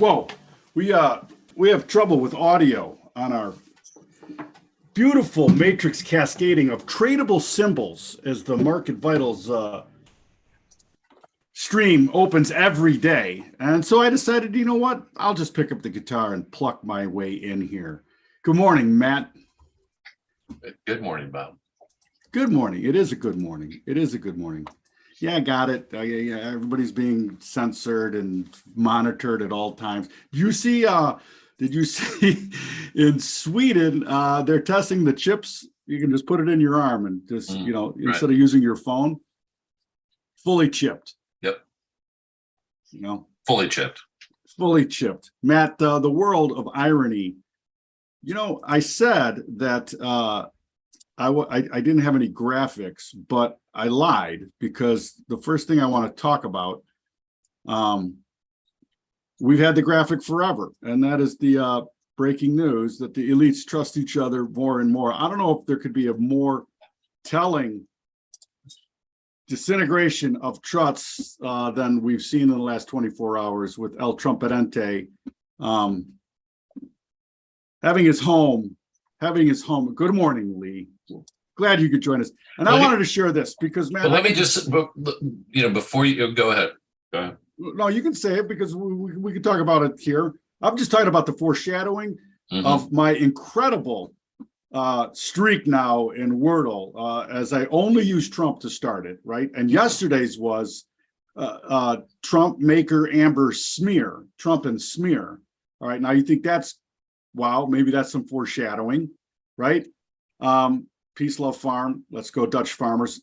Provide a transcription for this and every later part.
Whoa, we have trouble with audio on our beautiful matrix cascading of tradable symbols as the Market Vitals stream opens every day. And so I decided, you know what? I'll just pick up the guitar and pluck my way in here. Good morning, Matt. Good morning, Bob. Good morning. It is a good morning. It is a good morning. Yeah, I got it. Yeah, everybody's being censored and monitored at all times. Did you see in Sweden, they're testing the chips? You can just put it in your arm and just, instead of using your phone, fully chipped. Yep. Fully chipped. Matt, the world of irony. I said that I didn't have any graphics, but I lied because the first thing I want to talk about, we've had the graphic forever, and that is the breaking news that the elites trust each other more and more. I don't know if there could be a more telling disintegration of trust than we've seen in the last 24 hours with El Trumpetente having his home. Good morning, Lee. Glad you could join us. And I wanted to share this because, man. But let me just, before you go ahead. No, you can say it because we can talk about it here. I'm just talking about the foreshadowing of my incredible streak now in Wordle, as I only use Trump to start it, right? And yesterday's was Trump maker Amber smear, Trump and smear. All right, now you think that's, wow, maybe that's some foreshadowing, right? Peace, love, farm. Let's go, Dutch farmers.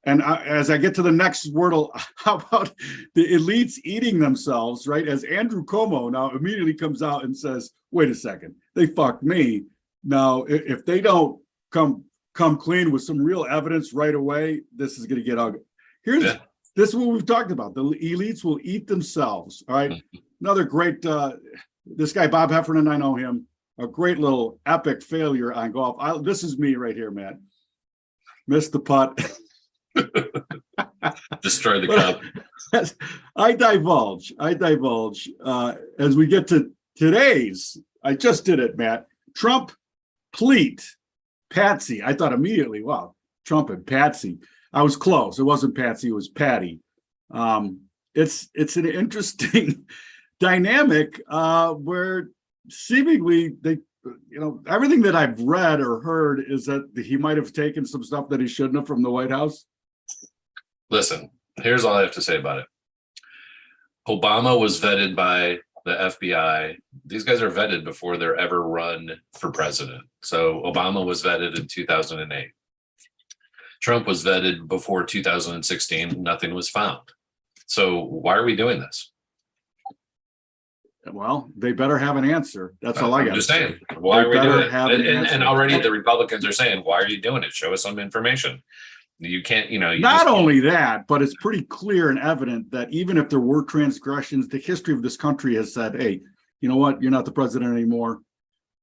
And as I get to the next Wordle, how about the elites eating themselves, right? As Andrew Cuomo now immediately comes out and says, wait a second, they fucked me. Now, if they don't come clean with some real evidence right away, this is going to get ugly. This is what we've talked about. The elites will eat themselves, all right? Another great, this guy, Bob Heffernan, I know him. A great little epic failure on golf. This is me right here, Matt. Missed the putt. Destroy the cup. I divulge as we get to today's. I just did it, Matt. Trump, pleat, Patsy. I thought immediately, wow, Trump and Patsy. I was close. It wasn't Patsy. It was Patty. It's an interesting dynamic where seemingly they, everything that I've read or heard is that he might have taken some stuff that he shouldn't have from the White House. Listen, here's all I have to say about it. Obama was vetted by the FBI. These guys are vetted before they're ever run for president. So Obama was vetted in 2008. Trump was vetted before 2016. Nothing was found. So why are we doing this? Well, they better have an answer. That's all I got. I'm just saying, why are we doing it? And already the Republicans are saying, why are you doing it? Show us some information. You can't, not only that, but it's pretty clear and evident that even if there were transgressions, the history of this country has said, hey, you know what? You're not the president anymore.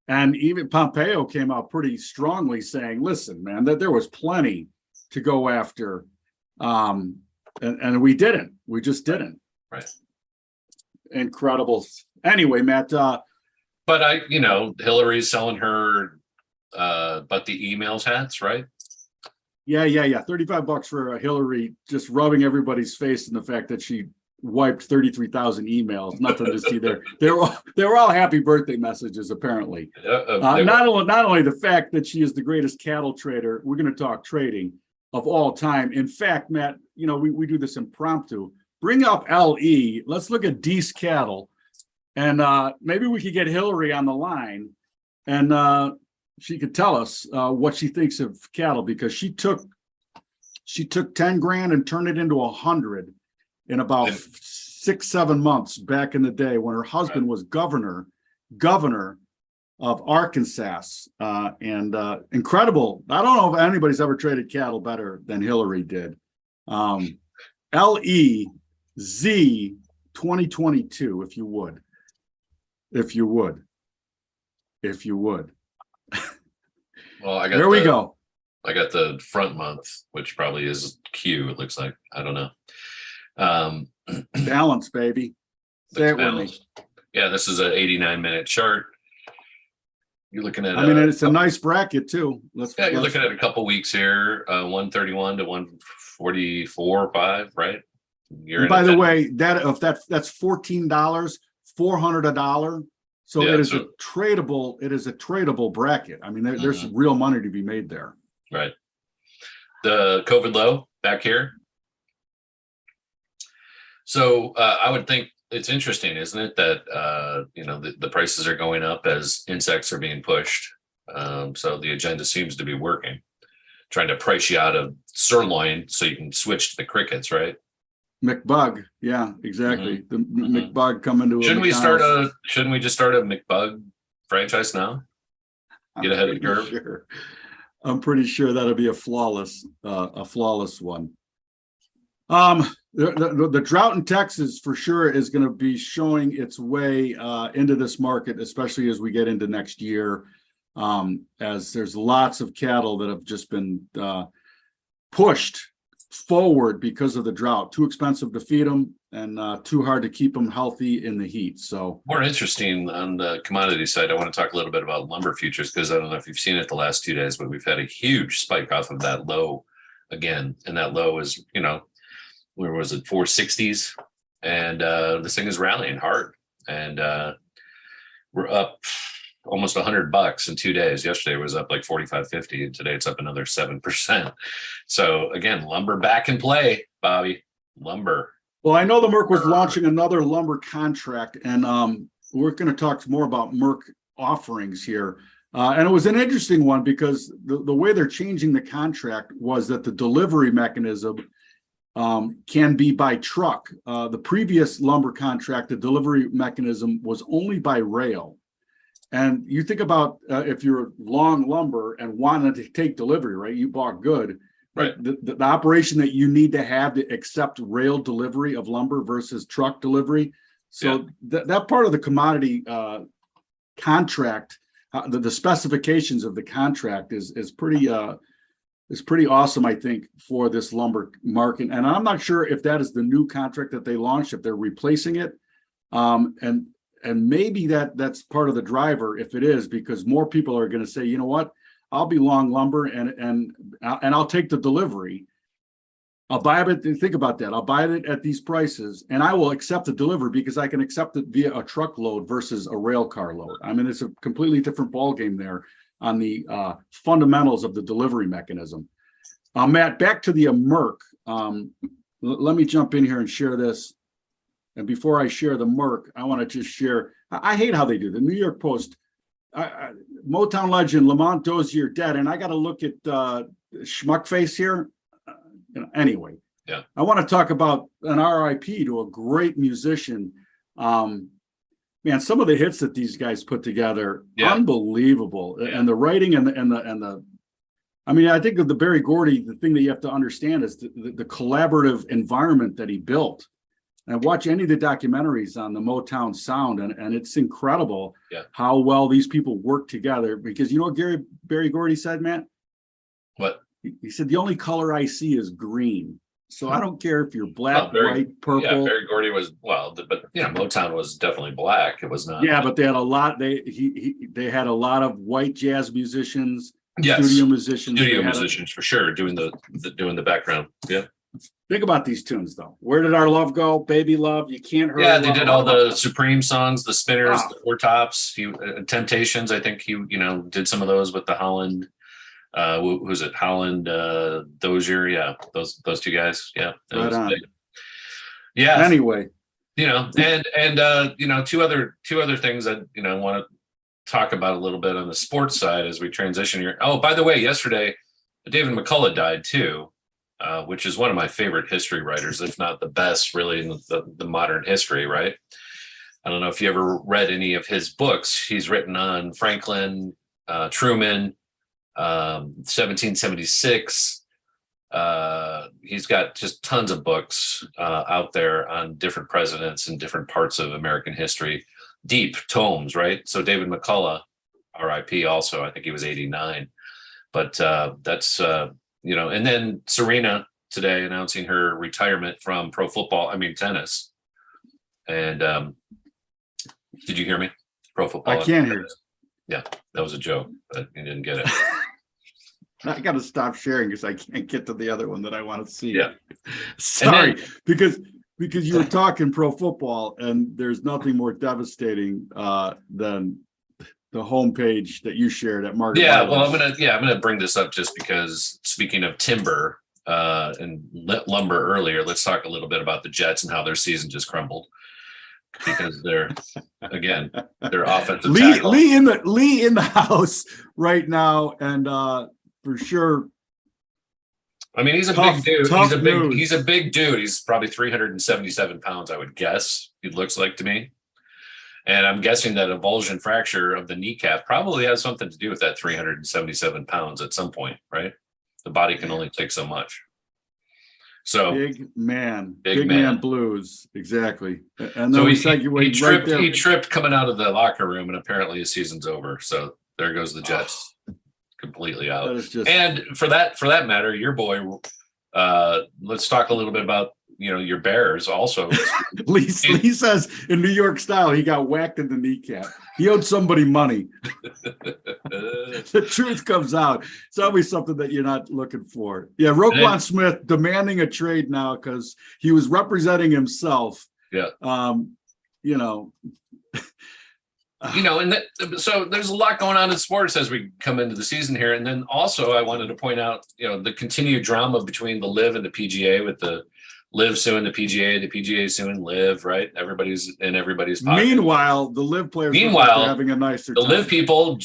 And even Pompeo came out pretty strongly saying, listen, man, that there was plenty to go after. And we didn't. We just didn't. Right. Incredible. Anyway, Matt. But Hillary's selling her but the emails hats, right? Yeah. $35 for Hillary, just rubbing everybody's face in the fact that she wiped 33,000 emails. Nothing to see there. They were all happy birthday messages, apparently. Not only the fact that she is the greatest cattle trader. We're going to talk trading of all time. In fact, Matt, we do this impromptu. Bring up LE. Let's look at Deese cattle, and maybe we could get Hillary on the line, and she could tell us what she thinks of cattle, because she took 10 grand and turned it into 100 in about 6-7 months back in the day when her husband was governor of Arkansas, and incredible. I don't know if anybody's ever traded cattle better than Hillary did. LEZ 2022, if you would. Well, we go. I got the front month, which probably is Q. It looks like. I don't know. Balance, baby. Say it with me. Yeah, this is an 89-minute chart. You're looking at, I mean, it's a nice bracket too. you're looking at a couple weeks here, 131 to 144.5, right? And by the way, that's $14, $400 a dollar. So Yeah, it is a tradable bracket. I mean, there's real money to be made there. Right. The COVID low back here. So I would think it's interesting, isn't it, that the prices are going up as insects are being pushed. So the agenda seems to be working, trying to price you out of sirloin so you can switch to the crickets, right? McBug, yeah, exactly. The McBug coming to. Shouldn't we just start a McBug franchise now? Get ahead of the curve. Sure. I'm pretty sure that'll be a flawless one. The drought in Texas for sure is going to be showing its way into this market, especially as we get into next year, as there's lots of cattle that have just been pushed forward because of the drought. Too expensive to feed them and too hard to keep them healthy in the heat. So more interesting on the commodity side, I want to talk a little bit about lumber futures, because I don't know if you've seen it the last 2 days, but we've had a huge spike off of that low again. And that low is, where was it, 460s? And this thing is rallying hard. And we're up almost $100 in 2 days. Yesterday it was up like 45.50, and today it's up another 7%. So again, lumber back in play, Bobby. Lumber. Well, I know the Merck was launching another lumber contract, and we're going to talk more about Merck offerings here. And it was an interesting one because the way they're changing the contract was that the delivery mechanism can be by truck. The previous lumber contract, the delivery mechanism was only by rail. And you think about if you're long lumber and wanted to take delivery, right? You bought good. Right. The operation that you need to have to accept rail delivery of lumber versus truck delivery. So that part of the commodity contract, the specifications of the contract is pretty awesome, I think, for this lumber market. And I'm not sure if that is the new contract that they launched, if they're replacing it. And maybe that's part of the driver, if it is, because more people are going to say, you know what, I'll be long lumber and I'll take the delivery. I'll buy it. Think about that. I'll buy it at these prices, and I will accept the delivery because I can accept it via a truckload versus a rail car load. I mean, it's a completely different ballgame there on the fundamentals of the delivery mechanism. Matt, back to the Merck. Let me jump in here and share this. And before I share the Merck, I want to just share. I hate how they do the New York Post. Motown legend Lamont Dozier dead, and I got to look at Schmuckface here. Anyway, I want to talk about an RIP to a great musician. Man, some of the hits that these guys put together, unbelievable, and the writing and the. I mean, I think of the Berry Gordy. The thing that you have to understand is the collaborative environment that he built. And watch any of the documentaries on the Motown sound, and it's incredible how well these people work together. Because you know what Berry Gordy said, Matt? What? He said, the only color I see is green. So I don't care if you're black, white, purple. Yeah, Berry Gordy was, but Motown was definitely black. It was not. Yeah, but they had a lot. They had a lot of white jazz musicians, studio musicians, for sure, doing the background. Yeah. Think about these tunes, though. Where Did Our Love Go? Baby Love, You Can't Hurt. Yeah, they did all the Supreme songs, the Spinners, the Four Tops, Temptations. I think he, did some of those with the Holland. Who's it? Holland, Dozier. Yeah, those two guys. Yeah, right on. Big. Yeah. Anyway, and two other things that I want to talk about a little bit on the sports side as we transition here. Oh, by the way, yesterday David McCullough died too. Which is one of my favorite history writers, if not the best, really, in the modern history, right? I don't know if you ever read any of his books. He's written on Franklin, Truman, 1776. He's got just tons of books out there on different presidents and different parts of American history. Deep tomes, right? So David McCullough, RIP also, I think he was 89. But that's... and then Serena today announcing her retirement from tennis. And, Did you hear me? Pro football. I can't hear you. Yeah, that was a joke, but you didn't get it. I got to stop sharing because I can't get to the other one that I want to see. Yeah. Sorry, because you were talking pro football, and there's nothing more devastating than the homepage that you shared at Market. Yeah, well, I'm gonna bring this up just because, speaking of timber and lumber earlier, let's talk a little bit about the Jets and how their season just crumbled because their offensive tackle. Lee in the house right now, and for sure. I mean, he's a big dude. He's a big dude. He's probably 377 pounds, I would guess. He looks like to me. And I'm guessing that avulsion fracture of the kneecap probably has something to do with that 377 pounds at some point, right? The body can only take so much. So big man blues, exactly. And then so he tripped coming out of the locker room, and apparently his season's over. So there goes the Jets. Completely out. And for that matter, your boy, let's talk a little bit about your Bears also. Lee says in New York style he got whacked in the kneecap. He owed somebody money. The truth comes out. It's always something that you're not looking for. Yeah, Roquan Smith demanding a trade now because he was representing himself. Yeah. So there's a lot going on in sports as we come into the season here. And then also I wanted to point out, the continued drama between the LIV and the PGA, with the LIV suing the PGA suing LIV, right? Everybody's in everybody's pocket. Meanwhile, the LIV players are having a nicer time. The LIV people,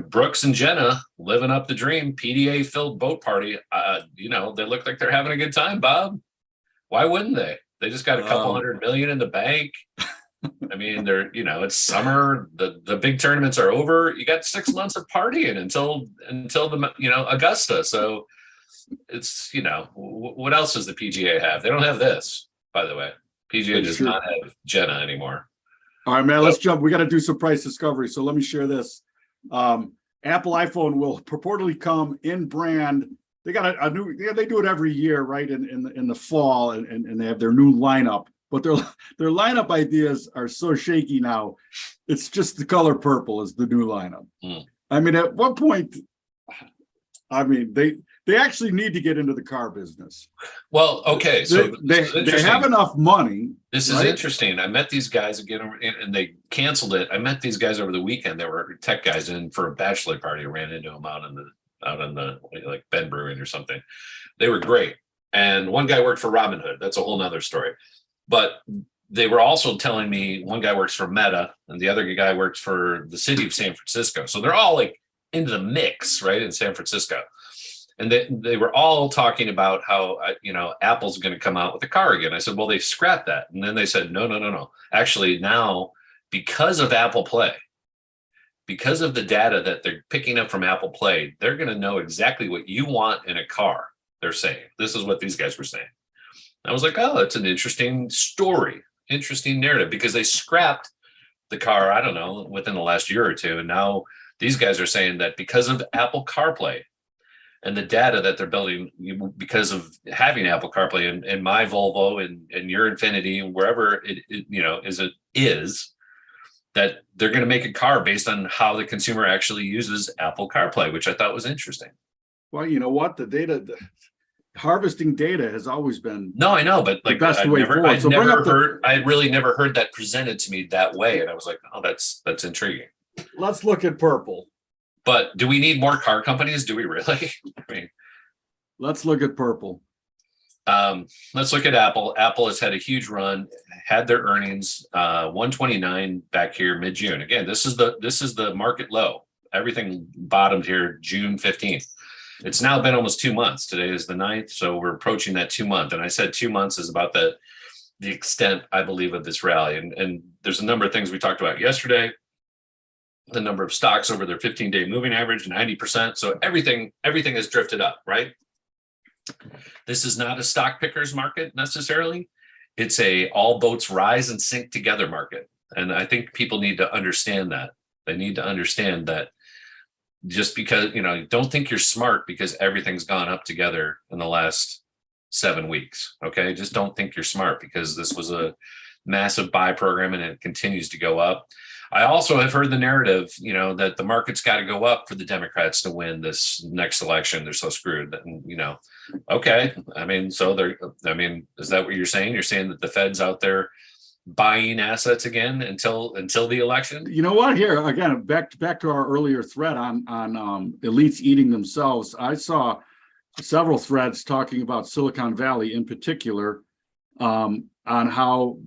Brooks and Jenna living up the dream, PDA filled boat party. They look like they're having a good time, Bob. Why wouldn't they? They just got a couple $100 million in the bank. I mean, it's summer. The big tournaments are over. You got 6 months of partying until the Augusta. So it's what else does the PGA have? They don't have this, by the way. PGA does not have Jenna anymore. All right, man. Let's jump. We got to do some price discovery. So let me share this. Apple iPhone will purportedly come in brand. They got a new. They do it every year, right? In the fall, and they have their new lineup. But their lineup ideas are so shaky now. It's just the color purple is the new lineup. I mean, at one point, they actually need to get into the car business. Well, okay, so they have enough money. This is interesting. I met these guys again, and they canceled it. I met these guys over the weekend. They were tech guys in for a bachelor party. I ran into them out on the like Ben Brewing or something. They were great. And one guy worked for Robinhood. That's a whole nother story. But they were also telling me one guy works for Meta and the other guy works for the city of San Francisco. So they're all like into the mix, right, in San Francisco. And they were all talking about how, Apple's going to come out with a car again. I said, well, they scrapped that. And then they said, no. Actually, now, because of Apple Play, because of the data that they're picking up from Apple Play, they're going to know exactly what you want in a car, they're saying. This is what these guys were saying. I was like, oh, it's an interesting story, interesting narrative, because they scrapped the car, I don't know, within the last year or two. And now these guys are saying that because of Apple CarPlay and the data that they're building, because of having Apple CarPlay in my Volvo and your Infinity and wherever it is, that they're going to make a car based on how the consumer actually uses Apple CarPlay, which I thought was interesting. Well, you know what? Harvesting data has always been I know, but like I really never heard that presented to me that way, and I was like, oh, that's intriguing. Let's look at purple. But do we need more car companies? Do we really? I mean, let's look at purple. Let's look at Apple. Apple has had a huge run, had their earnings 129 back here mid-June. Again, this is the market low. Everything bottomed here June 15th. It's now been almost 2 months. Today is the 9th, so we're approaching that 2 month. And I said 2 months is about the extent, I believe, of this rally. And there's a number of things we talked about yesterday. The number of stocks over their 15-day moving average, 90%. So everything has drifted up, right? This is not a stock pickers market necessarily. It's a all boats rise and sink together market. And I think people need to understand that. They need to understand that. Just because, don't think you're smart because everything's gone up together in the last 7 weeks. Okay. Just don't think you're smart because this was massive buy program and it continues to go up. I also have heard the narrative, that the market's got to go up for the Democrats to win this next election. They're so screwed. And, okay. is that what you're saying? You're saying that the Fed's out there buying assets again until the election? You know what? Here again, back to our earlier thread on elites eating themselves. I saw several threads talking about Silicon Valley in particular, on how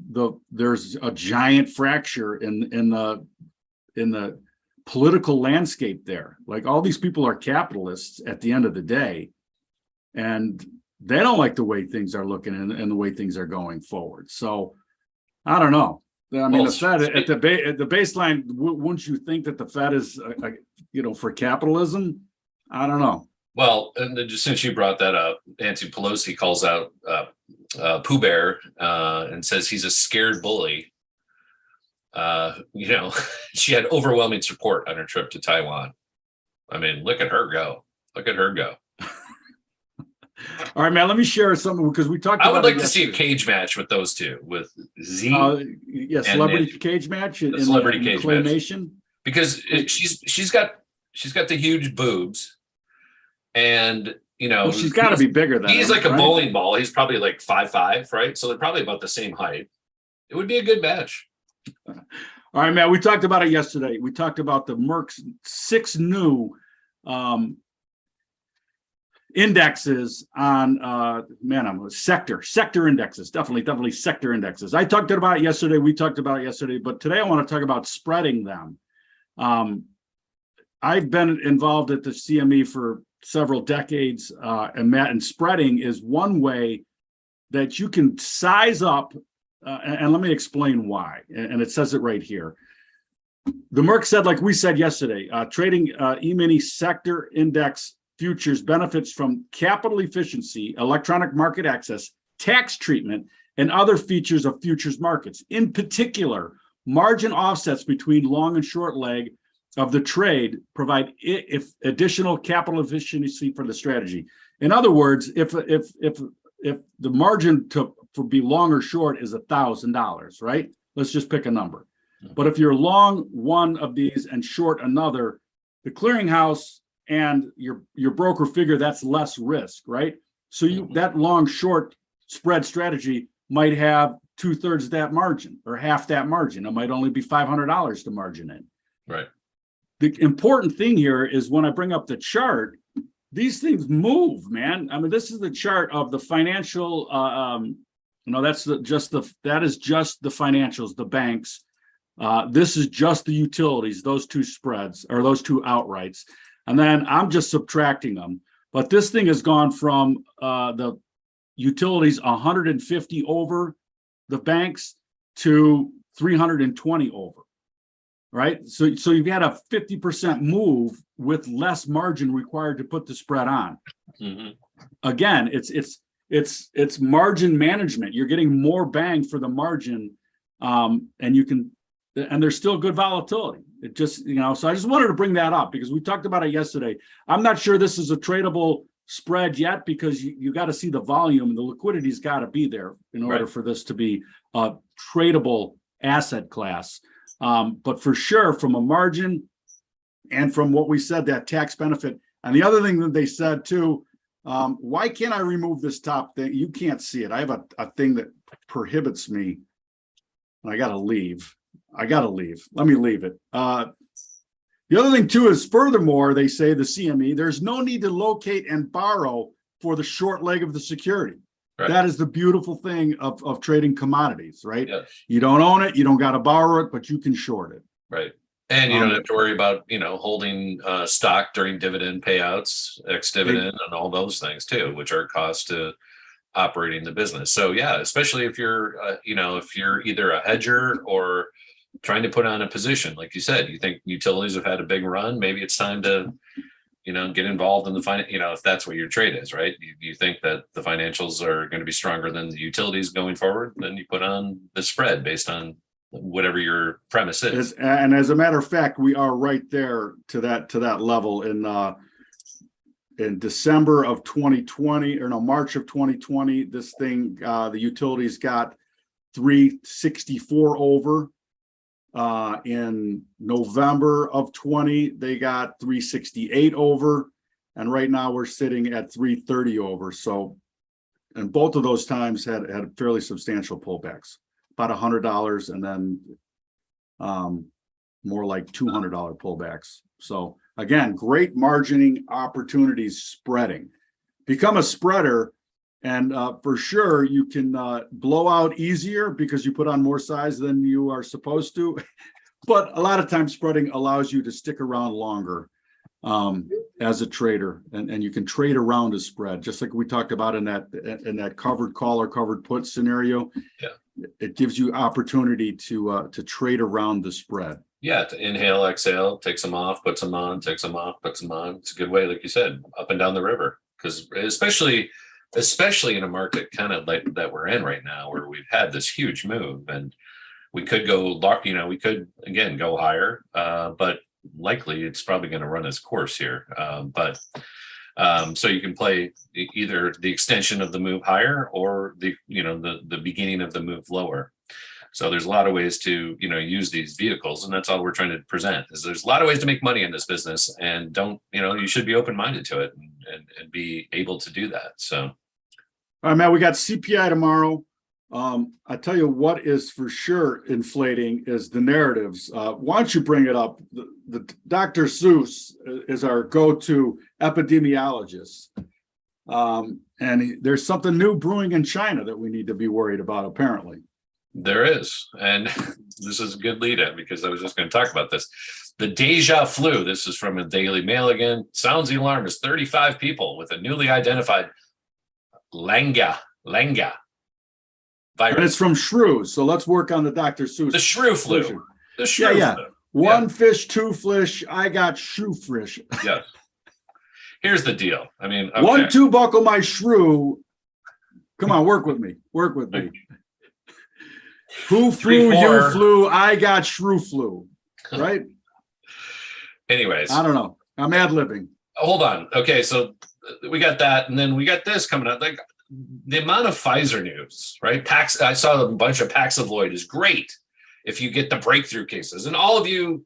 there's a giant fracture in the political landscape there. Like, all these people are capitalists at the end of the day, and they don't like the way things are looking and the way things are going forward. So I don't know. I mean, the Fed at the baseline, wouldn't you think that the Fed is, for capitalism? I don't know. Well, and just since you brought that up, Nancy Pelosi calls out Pooh Bear and says he's a scared bully. She had overwhelming support on her trip to Taiwan. I mean, look at her go. All right, man, let me share something, because we talked about I would like to see a cage match with those two, with Z. Celebrity cage match in celebrity cage claymation. Match. Because she's got the huge boobs, and she's got to be bigger than he's him, like a bowling ball. He's probably like 5'5", right? So they're probably about the same height. It would be a good match. All right, man. We talked about it yesterday. We talked about the Merck's 6 new indexes on sector indexes. Definitely sector indexes. I talked about it yesterday. We talked about it yesterday, but today I want to talk about spreading them. I've been involved at the CME for several decades, and spreading is one way that you can size up, and let me explain why. And it says it right here. The Merck said, like we said yesterday, trading E-mini sector index futures benefits from capital efficiency, electronic market access, tax treatment, and other features of futures markets. In particular, margin offsets between long and short leg of the trade provide if additional capital efficiency for the strategy. In other words, if the margin for be long or short is $1,000, right? Let's just pick a number. But if you're long one of these and short another, the clearinghouse and your broker figure that's less risk, right? So that long short spread strategy might have 2/3 that margin or half that margin. It might only be $500 to margin in. Right. The important thing here is when I bring up the chart, these things move, man. I mean, this is the chart of the financial. That is just the financials, the banks. This is just the utilities, those two spreads or those two outrights. And then I'm just subtracting them. But this thing has gone from the utilities 150 over the banks to 320 over, right? So you've got a 50% move with less margin required to put the spread on. Mm-hmm. Again, it's margin management. You're getting more bang for the margin, and there's still good volatility. It just, so I just wanted to bring that up because we talked about it yesterday. I'm not sure this is a tradable spread yet because you got to see the volume and the liquidity's got to be there in order for this to be a tradable asset class. But for sure, from a margin and from what we said, that tax benefit. And the other thing that they said too, why can't I remove this top thing? You can't see it. I have a thing that prohibits me. I got to leave. Let me leave it. The other thing too is, furthermore, they say, the CME, there's no need to locate and borrow for the short leg of the security. Right. That is the beautiful thing of trading commodities, right? Yes. You don't own it, you don't got to borrow it, but you can short it. Right. And you don't have to worry about, holding stock during dividend payouts, ex-dividend, and all those things too, which are costs to operating the business. So yeah, especially if you're, if you're either a hedger or trying to put on a position, like you said, you think utilities have had a big run, maybe it's time to, get involved in the if that's what your trade is, right? You think that the financials are going to be stronger than the utilities going forward, then you put on the spread based on whatever your premise is. And as a matter of fact, we are right there to that level in December of 2020, or no, March of 2020, this thing, the utilities got 364 over. In November of 20, they got 368 over. And right now we're sitting at 330 over. So, and both of those times had fairly substantial pullbacks, about $100, and then more like $200 pullbacks. So again, great margining opportunities spreading. Become a spreader, and for sure you can blow out easier because you put on more size than you are supposed to. But a lot of times spreading allows you to stick around longer as a trader, and you can trade around a spread, just like we talked about in that covered call or covered put scenario. Yeah, it gives you opportunity to trade around the spread. Yeah, to inhale, exhale, takes them off, puts them on, takes them off, puts them on. It's a good way, like you said, up and down the river. Because especially in a market kind of like that we're in right now, where we've had this huge move, and we could go, we could again go higher, but likely it's probably going to run its course here. So you can play either the extension of the move higher or the beginning of the move lower. So there's a lot of ways to, use these vehicles, and that's all we're trying to present. Is there's a lot of ways to make money in this business, and you should be open-minded to it and be able to do that. So, all right, Matt, we got CPI tomorrow. I tell you what is for sure inflating is the narratives. Why don't you bring it up? The Dr. Seuss is our go-to epidemiologist. And there's something new brewing in China that we need to be worried about, apparently. There is, and this is a good lead-in because I was just going to talk about this. The deja flu, this is from a Daily Mail again, sounds the alarm as 35 people with a newly identified Langa virus. And it's from shrews, so let's work on the Dr. Seuss. The shrew flu. The shrew flu. One fish, two fish, I got shrew fish. Yeah. Here's the deal. I mean, okay. 1, 2, buckle my shrew. Come on, work with me. Work with me. Who flew, 3, 4. you flew, I got shrew flu, right? Anyways. I don't know. I'm ad-libbing. Hold on. Okay, so we got that, and then we got this coming up. Like the amount of Pfizer news, right? I saw a bunch of Paxlovid is great if you get the breakthrough cases. And all of you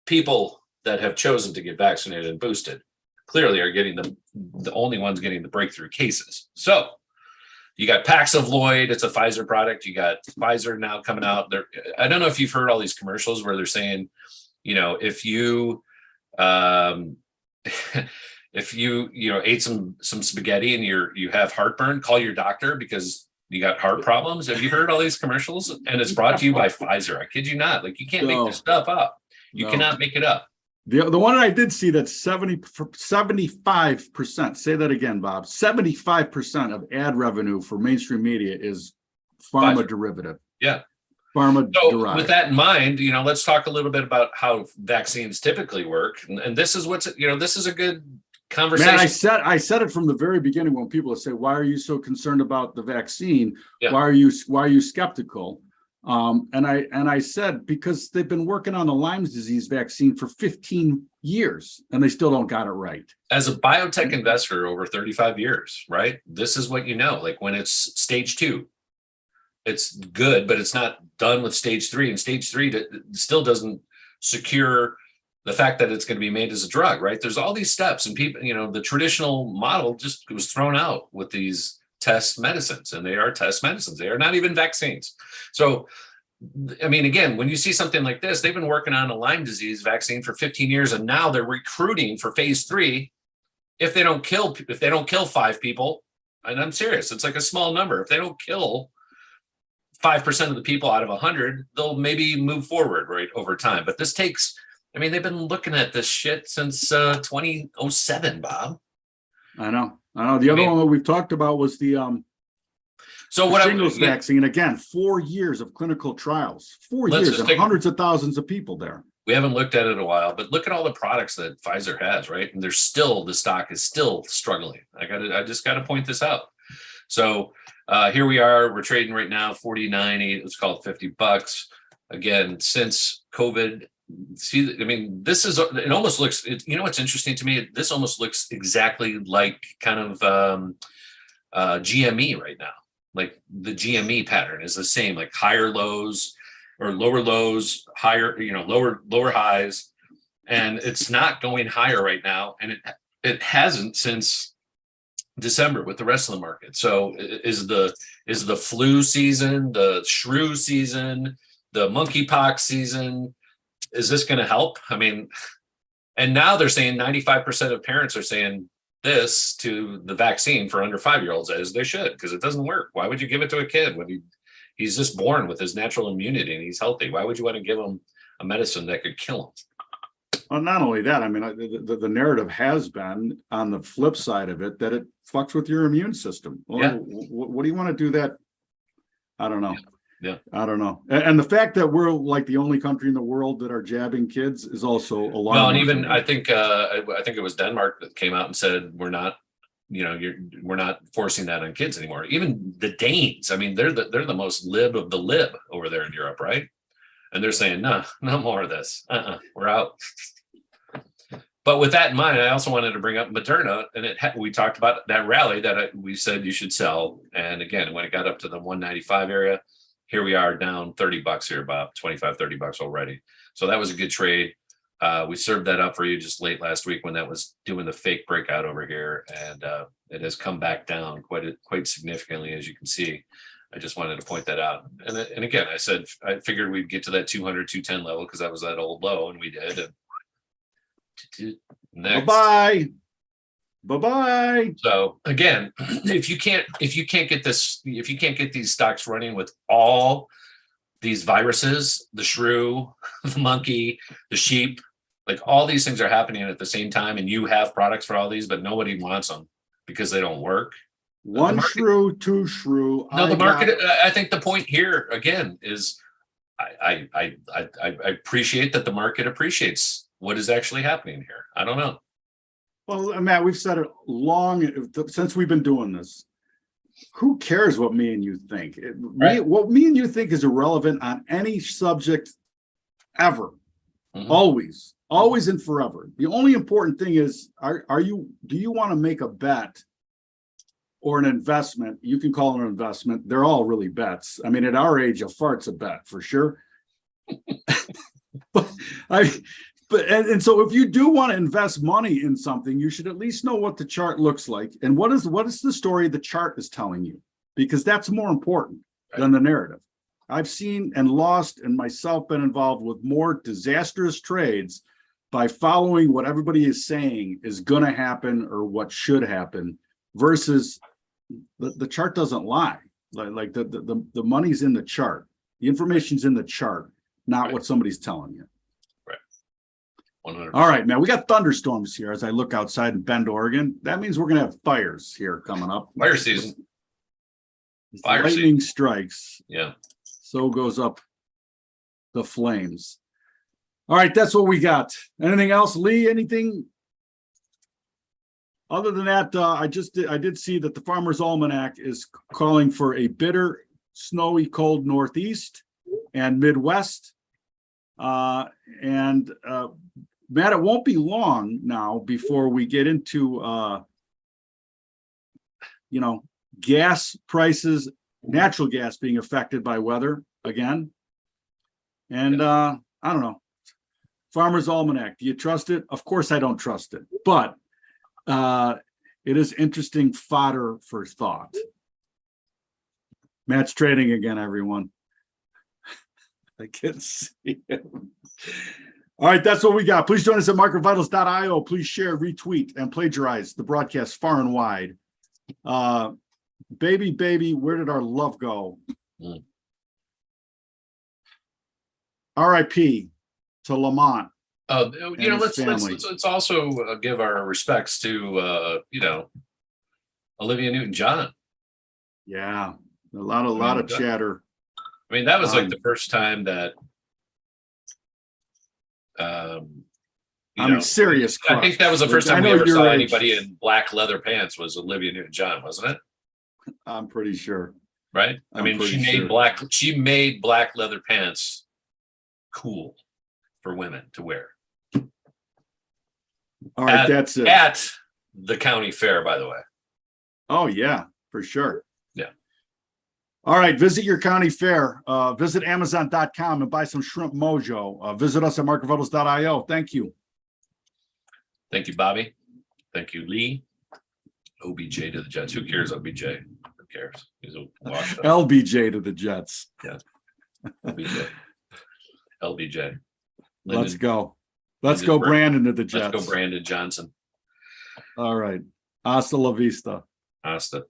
people that have chosen to get vaccinated and boosted clearly are getting the only ones getting the breakthrough cases. So you got Paxlovid, it's a Pfizer product. You got Pfizer now coming out there. I don't know if you've heard all these commercials where they're saying, if you ate some spaghetti and you have heartburn, call your doctor because you got heart problems. Have you heard all these commercials? And it's brought to you by Pfizer. I kid you not. Like, you can't make this stuff up. You cannot make it up. The one I did see that 75%, say that again, Bob, 75% of ad revenue for mainstream media is pharma Pfizer. Derivative. Yeah. Pharma derived. With that in mind, let's talk a little bit about how vaccines typically work. And this is this is a good conversation. Man, I said it from the very beginning when people say, why are you so concerned about the vaccine? Yeah. Why are you skeptical? And I said, because they've been working on the Lyme disease vaccine for 15 years and they still don't got it right. As a biotech investor over 35 years, right? This is what like when it's stage 2, it's good, but it's not done with stage 3. And stage 3 still doesn't secure the fact that it's going to be made as a drug, right? There's all these steps, and people, the traditional model just was thrown out with these test medicines, and they are test medicines. They are not even vaccines. So, I mean, again, when you see something like this, they've been working on a Lyme disease vaccine for 15 years, and now they're recruiting for phase 3. If they don't kill 5 people, and I'm serious, it's like a small number. If they don't kill 5% of the people out of 100, they'll maybe move forward, right, over time. But this takes, they've been looking at this shit since 2007, Bob. I know. The other one that we've talked about was the shingles vaccine. Again, 4 years of clinical trials, 4 years and hundreds of thousands of people there. We haven't looked at it in a while, but look at all the products that Pfizer has, right? And the stock is still struggling. I just got to point this out. So here we are. We're trading right now $49.80. Let's call it $50. Again, since COVID. See, this is, it almost looks, what's interesting to me? This almost looks exactly like kind of GME right now. like the GME pattern is the same, like higher lows or lower lows, higher, lower highs. And it's not going higher right now. And it hasn't since December with the rest of the market. So is the flu season, the shrew season, the monkeypox season, is this going to help? I mean, and now they're saying 95% of parents are saying this to the vaccine for under 5-year-olds, as they should, because it doesn't work. Why would you give it to a kid when he's just born with his natural immunity and he's healthy? Why would you want to give him a medicine that could kill him? Well, not only that, I mean, the narrative has been on the flip side of it that it fucks with your immune system. Well, Yeah. What do you want to do that? I don't know. Yeah. I don't know. And the fact that we're like the only country in the world that are jabbing kids is also alarming. Well, and even I think it was Denmark that came out and said we're not forcing that on kids anymore. Even the Danes, I mean, they're the most lib of the lib over there in Europe, right? And they're saying, no more of this. We're out. But with that in mind, I also wanted to bring up Moderna, and we talked about that rally that we said you should sell. And again, when it got up to the 195 area, here we are down $30 here, Bob, $25-$30 already. So that was a good trade. We served that up for you just late last week when that was doing the fake breakout over here, and it has come back down quite significantly, as you can see. I just wanted to point that out. And again, I said I figured we'd get to that 200, 210 level because that was that old low, and we did. And next. Bye-bye. So again, if you can't get these stocks running with all these viruses, the shrew, the monkey, the sheep, like all these things are happening at the same time, and you have products for all these, but nobody wants them because they don't work. One shrew, two shrew. No, the market. I think the point here again is, I appreciate that the market appreciates what is actually happening here. I don't know. Well, Matt, we've said it since we've been doing this. Who cares what me and you think? Right. What me and you think is irrelevant on any subject ever. Mm-hmm. Always and forever. The only important thing is, do you want to make a bet or an investment? You can call it an investment. They're all really bets. I mean, at our age, a fart's a bet for sure. And so if you do want to invest money in something, you should at least know what the chart looks like and what is the story the chart is telling you, because that's more important than the narrative. I've seen and lost and myself been involved with more disastrous trades by following what everybody is saying is going to happen or what should happen versus the chart doesn't lie. Like the money's in the chart. The information's in the chart, not what somebody's telling you. 100%. All right, man. We got thunderstorms here as I look outside in Bend, Oregon. That means we're going to have fires here coming up. Fire season. Lightning strikes. Yeah. So goes up the flames. All right, that's what we got. Anything else, Lee? Anything other than that? I did see that the Farmer's Almanac is calling for a bitter, snowy, cold Northeast and Midwest. Matt, it won't be long now before we get into, gas prices, natural gas being affected by weather again. And I don't know. Farmer's Almanac, do you trust it? Of course I don't trust it, but it is interesting fodder for thought. Matt's trading again, everyone. I can see him. All right, that's what we got. Please join us at marketvitals.io. Please share, retweet, and plagiarize the broadcast far and wide. Baby, where did our love go? R.I.P. to Lamont. Let's also give our respects to Olivia Newton-John. Yeah, a lot of chatter. I mean, that was like the first time that serious crush. I think that was the first time we ever saw anybody in black leather pants was Olivia Newton-John, wasn't it? I'm pretty sure. Right? She made black leather pants cool for women to wear. All right, that's it. At the county fair, by the way. Oh, yeah, for sure. Yeah. All right, visit your county fair. Visit Amazon.com and buy some shrimp mojo. Visit us at marketvitals.io. Thank you. Thank you, Bobby. Thank you, Lee. OBJ to the Jets. Who cares, OBJ? Who cares? He's a washed up. LBJ to the Jets. Yeah. OBJ. LBJ. Let's go. Let's go, Brandon, to the Jets. Let's go, Brandon Johnson. All right. Hasta la vista. Hasta.